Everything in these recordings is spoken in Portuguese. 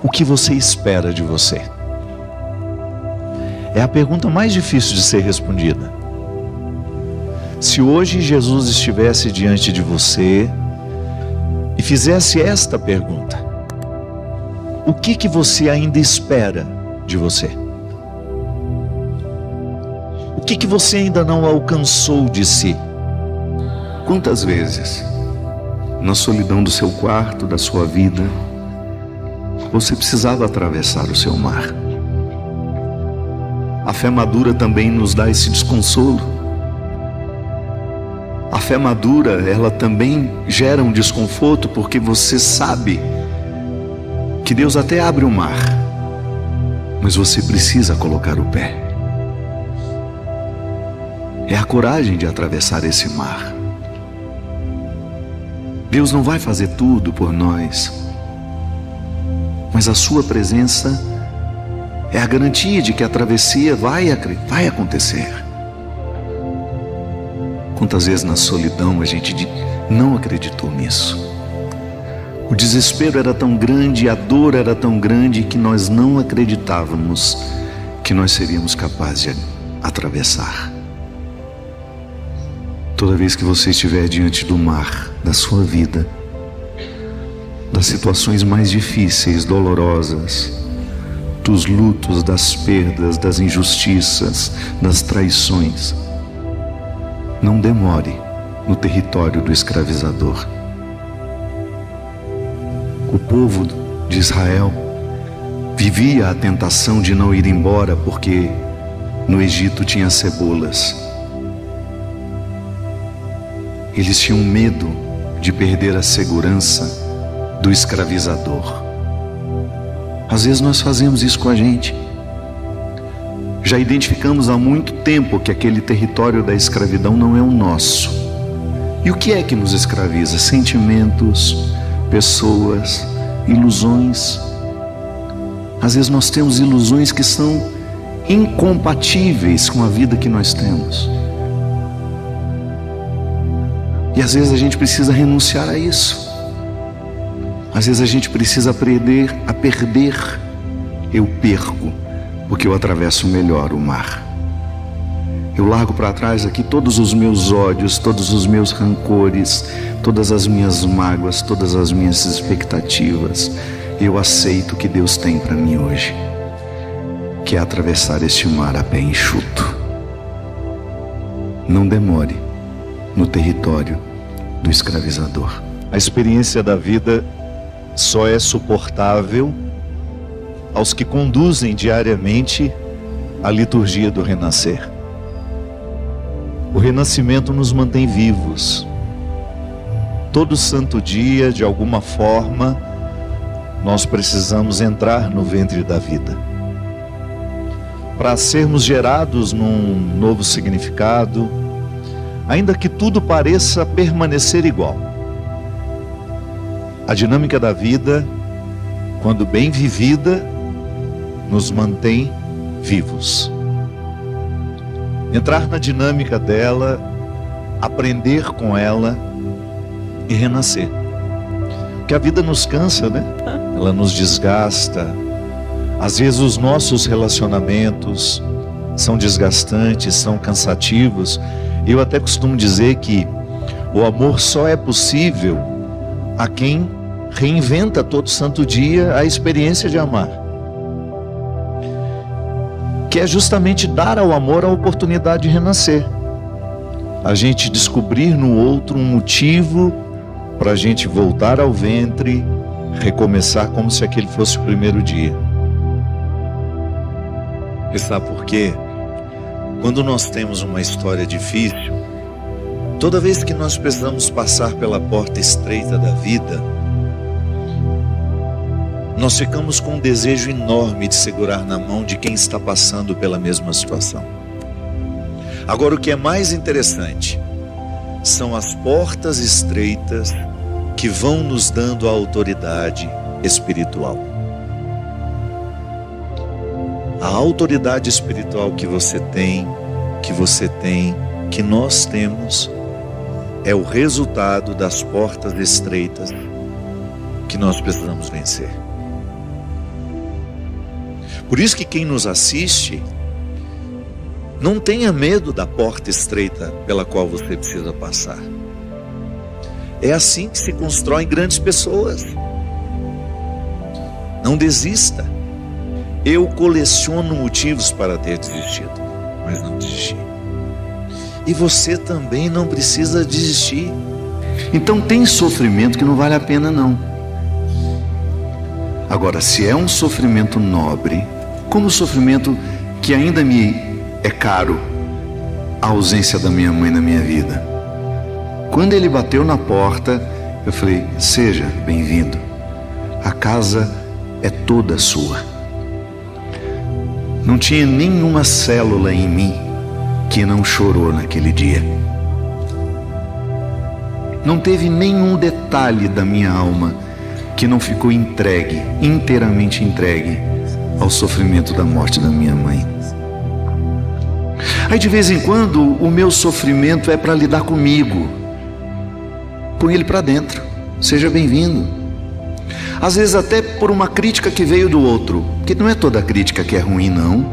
O que você espera de você? É a pergunta mais difícil de ser respondida. Se hoje Jesus estivesse diante de você e fizesse esta pergunta: o que você ainda espera de você? O que você ainda não alcançou de si? Quantas vezes, na solidão do seu quarto, da sua vida, você precisava atravessar o seu mar? A fé madura também nos dá esse desconsolo. A fé madura, ela também gera um desconforto, porque você sabe que Deus até abre o mar, mas você precisa colocar o pé. É a coragem de atravessar esse mar. Deus não vai fazer tudo por nós, mas a sua presença é a garantia de que a travessia vai acontecer. Quantas vezes na solidão a gente não acreditou nisso? O desespero era tão grande, a dor era tão grande, que nós não acreditávamos que nós seríamos capazes de atravessar. Toda vez que você estiver diante do mar da sua vida, das situações mais difíceis, dolorosas, dos lutos, das perdas, das injustiças, das traições, não demore no território do escravizador. O povo de Israel vivia a tentação de não ir embora, porque no Egito tinha cebolas. Eles tinham medo de perder a segurança do escravizador. Às vezes nós fazemos isso com a gente. Já identificamos há muito tempo que aquele território da escravidão não é o nosso. E o que é que nos escraviza? Sentimentos, pessoas, ilusões. Às vezes nós temos ilusões que são incompatíveis com a vida que nós temos. E às vezes a gente precisa renunciar a isso. Às vezes a gente precisa aprender a perder. Eu perco, porque eu atravesso melhor o mar. Eu largo para trás aqui todos os meus ódios, todos os meus rancores, todas as minhas mágoas, todas as minhas expectativas. Eu aceito o que Deus tem para mim hoje, que é atravessar este mar a pé enxuto. Não demore no território do escravizador. A experiência da vida só é suportável aos que conduzem diariamente a liturgia do renascer. O renascimento nos mantém vivos. Todo santo dia, de alguma forma, nós precisamos entrar no ventre da vida, para sermos gerados num novo significado, ainda que tudo pareça permanecer igual. A dinâmica da vida, quando bem vivida, nos mantém vivos. Entrar na dinâmica dela, aprender com ela e renascer. Porque a vida nos cansa, né? Ela nos desgasta. Às vezes os nossos relacionamentos são desgastantes, são cansativos. Eu até costumo dizer que o amor só é possível a quem reinventa todo santo dia a experiência de amar, que é justamente dar ao amor a oportunidade de renascer. A gente descobrir no outro um motivo para a gente voltar ao ventre, recomeçar como se aquele fosse o primeiro dia. E sabe por quê? Quando nós temos uma história difícil, toda vez que nós precisamos passar pela porta estreita da vida, nós ficamos com um desejo enorme de segurar na mão de quem está passando pela mesma situação. Agora, o que é mais interessante são as portas estreitas que vão nos dando a autoridade espiritual. A autoridade espiritual que você tem, que nós temos, é o resultado das portas estreitas que nós precisamos vencer. Por isso que quem nos assiste, não tenha medo da porta estreita pela qual você precisa passar. É assim que se constroem grandes pessoas. Não desista. Eu coleciono motivos para ter desistido, mas não desisti. E você também não precisa desistir. Então tem sofrimento que não vale a pena não. Agora, se é um sofrimento nobre, como o sofrimento que ainda me é caro, a ausência da minha mãe na minha vida. Quando ele bateu na porta, eu falei: seja bem-vindo. A casa é toda sua. Não tinha nenhuma célula em mim que não chorou naquele dia. Não teve nenhum detalhe da minha alma que não ficou entregue, inteiramente entregue ao sofrimento da morte da minha mãe. Aí de vez em quando o meu sofrimento é para lidar comigo. Põe ele para dentro. Seja bem-vindo. Às vezes até por uma crítica que veio do outro, porque não é toda crítica que é ruim, não.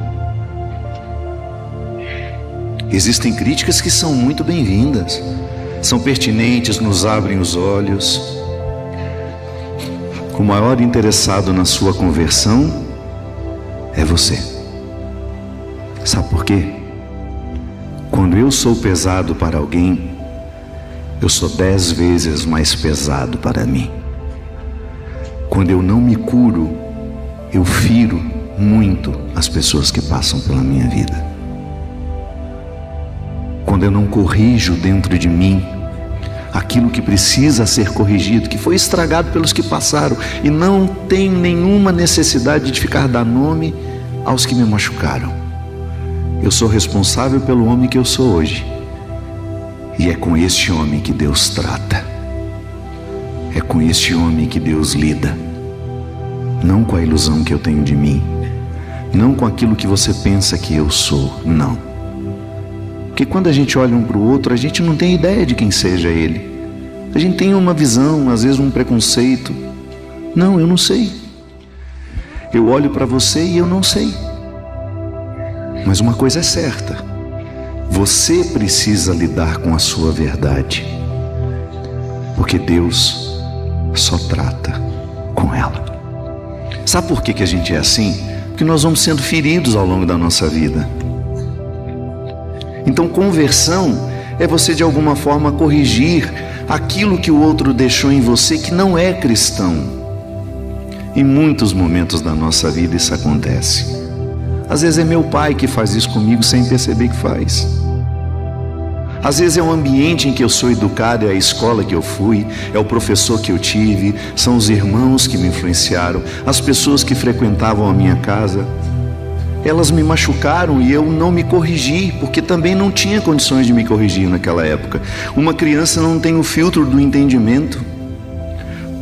Existem críticas que são muito bem-vindas, são pertinentes, nos abrem os olhos. O maior interessado na sua conversão é você. Sabe por quê? Quando eu sou pesado para alguém, eu sou 10 vezes mais pesado para mim. Quando eu não me curo, eu firo muito as pessoas que passam pela minha vida. Quando eu não corrijo dentro de mim aquilo que precisa ser corrigido, que foi estragado pelos que passaram, e não tem nenhuma necessidade de ficar dando nome aos que me machucaram. Eu sou responsável pelo homem que eu sou hoje, e é com este homem que Deus trata, é com este homem que Deus lida, não com a ilusão que eu tenho de mim, não com aquilo que você pensa que eu sou, não. Porque quando a gente olha um para o outro, a gente não tem ideia de quem seja ele. A gente tem uma visão, às vezes um preconceito. Não, eu não sei. Eu olho para você e eu não sei. Mas uma coisa é certa: você precisa lidar com a sua verdade, porque Deus só trata com ela. Sabe por que a gente é assim? Porque nós vamos sendo feridos ao longo da nossa vida. Então conversão é você de alguma forma corrigir aquilo que o outro deixou em você que não é cristão. Em muitos momentos da nossa vida isso acontece. Às vezes é meu pai que faz isso comigo sem perceber que faz. Às vezes é o ambiente em que eu sou educado, é a escola que eu fui, é o professor que eu tive, são os irmãos que me influenciaram, as pessoas que frequentavam a minha casa. Elas me machucaram e eu não me corrigi, porque também não tinha condições de me corrigir naquela época. Uma criança não tem o filtro do entendimento.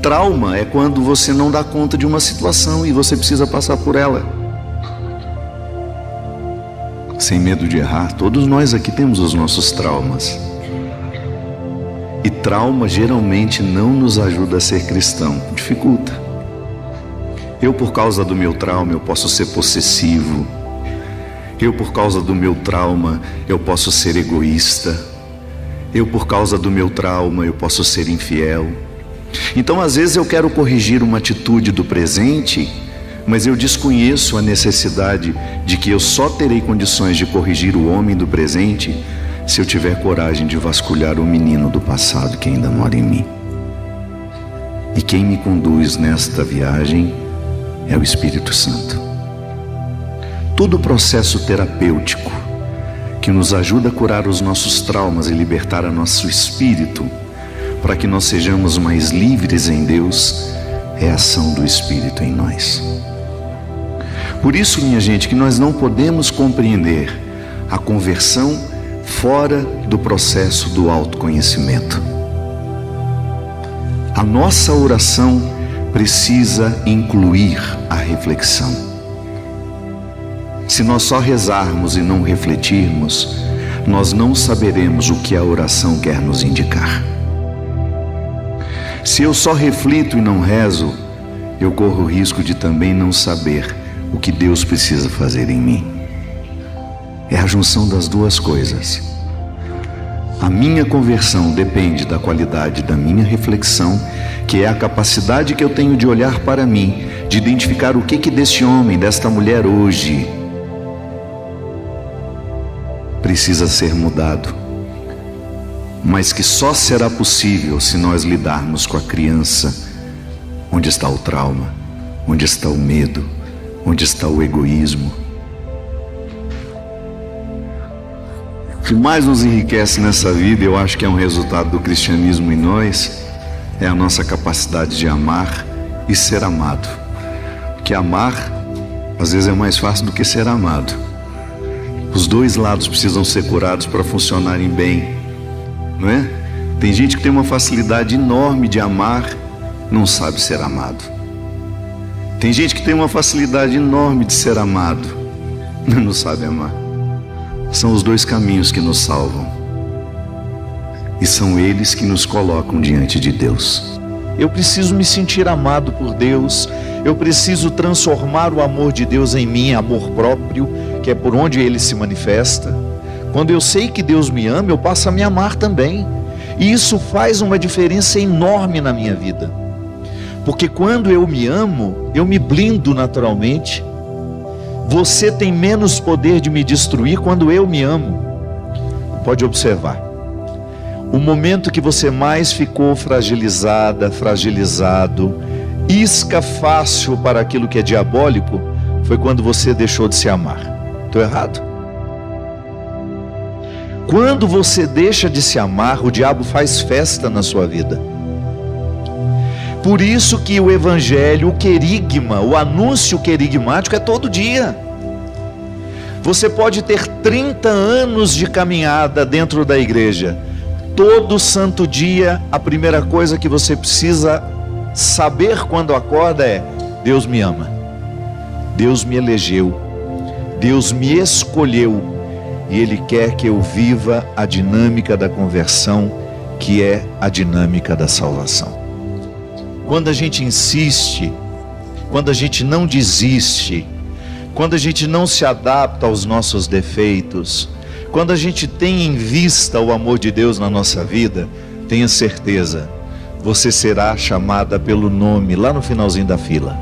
Trauma é quando você não dá conta de uma situação e você precisa passar por ela. Sem medo de errar, todos nós aqui temos os nossos traumas. E trauma geralmente não nos ajuda a ser cristão, dificulta. Eu, por causa do meu trauma, eu posso ser possessivo. Eu, por causa do meu trauma, eu posso ser egoísta. Eu, por causa do meu trauma, eu posso ser infiel. Então, às vezes eu quero corrigir uma atitude do presente, mas eu desconheço a necessidade de que eu só terei condições de corrigir o homem do presente se eu tiver coragem de vasculhar o menino do passado que ainda mora em mim. E quem me conduz nesta viagem é o Espírito Santo. Todo o processo terapêutico que nos ajuda a curar os nossos traumas e libertar o nosso espírito para que nós sejamos mais livres em Deus é a ação do Espírito em nós. Por isso, minha gente, que nós não podemos compreender a conversão fora do processo do autoconhecimento. A nossa oração precisa incluir a reflexão. Se nós só rezarmos e não refletirmos, nós não saberemos o que a oração quer nos indicar. Se eu só reflito e não rezo, eu corro o risco de também não saber o que Deus precisa fazer em mim. É a junção das duas coisas. A minha conversão depende da qualidade da minha reflexão, que é a capacidade que eu tenho de olhar para mim, de identificar o que desse homem, desta mulher hoje precisa ser mudado, mas que só será possível se nós lidarmos com a criança, onde está o trauma, onde está o medo, onde está o egoísmo. O que mais nos enriquece nessa vida, eu acho que é um resultado do cristianismo em nós, é a nossa capacidade de amar e ser amado. Porque amar, às vezes, é mais fácil do que ser amado. Os dois lados precisam ser curados para funcionarem bem, não é? Tem gente que tem uma facilidade enorme de amar, não sabe ser amado. Tem gente que tem uma facilidade enorme de ser amado, não sabe amar. São os dois caminhos que nos salvam, e são eles que nos colocam diante de Deus. Eu preciso me sentir amado por Deus, eu preciso transformar o amor de Deus em mim, amor próprio, que é por onde Ele se manifesta. Quando eu sei que Deus me ama, eu passo a me amar também, e isso faz uma diferença enorme na minha vida, porque quando eu me amo, eu me blindo naturalmente. Você tem menos poder de me destruir quando eu me amo. Pode observar. O momento que você mais ficou fragilizada, fragilizado, isca fácil para aquilo que é diabólico, foi quando você deixou de se amar. Estou errado? Quando você deixa de se amar, o diabo faz festa na sua vida. Por isso que o evangelho, o querigma, o anúncio querigmático é todo dia. Você pode ter 30 anos de caminhada dentro da igreja. Todo santo dia, a primeira coisa que você precisa saber quando acorda é: Deus me ama, Deus me elegeu, Deus me escolheu, e Ele quer que eu viva a dinâmica da conversão, que é a dinâmica da salvação. Quando a gente insiste, quando a gente não desiste, quando a gente não se adapta aos nossos defeitos, quando a gente tem em vista o amor de Deus na nossa vida, tenha certeza, você será chamada pelo nome lá no finalzinho da fila.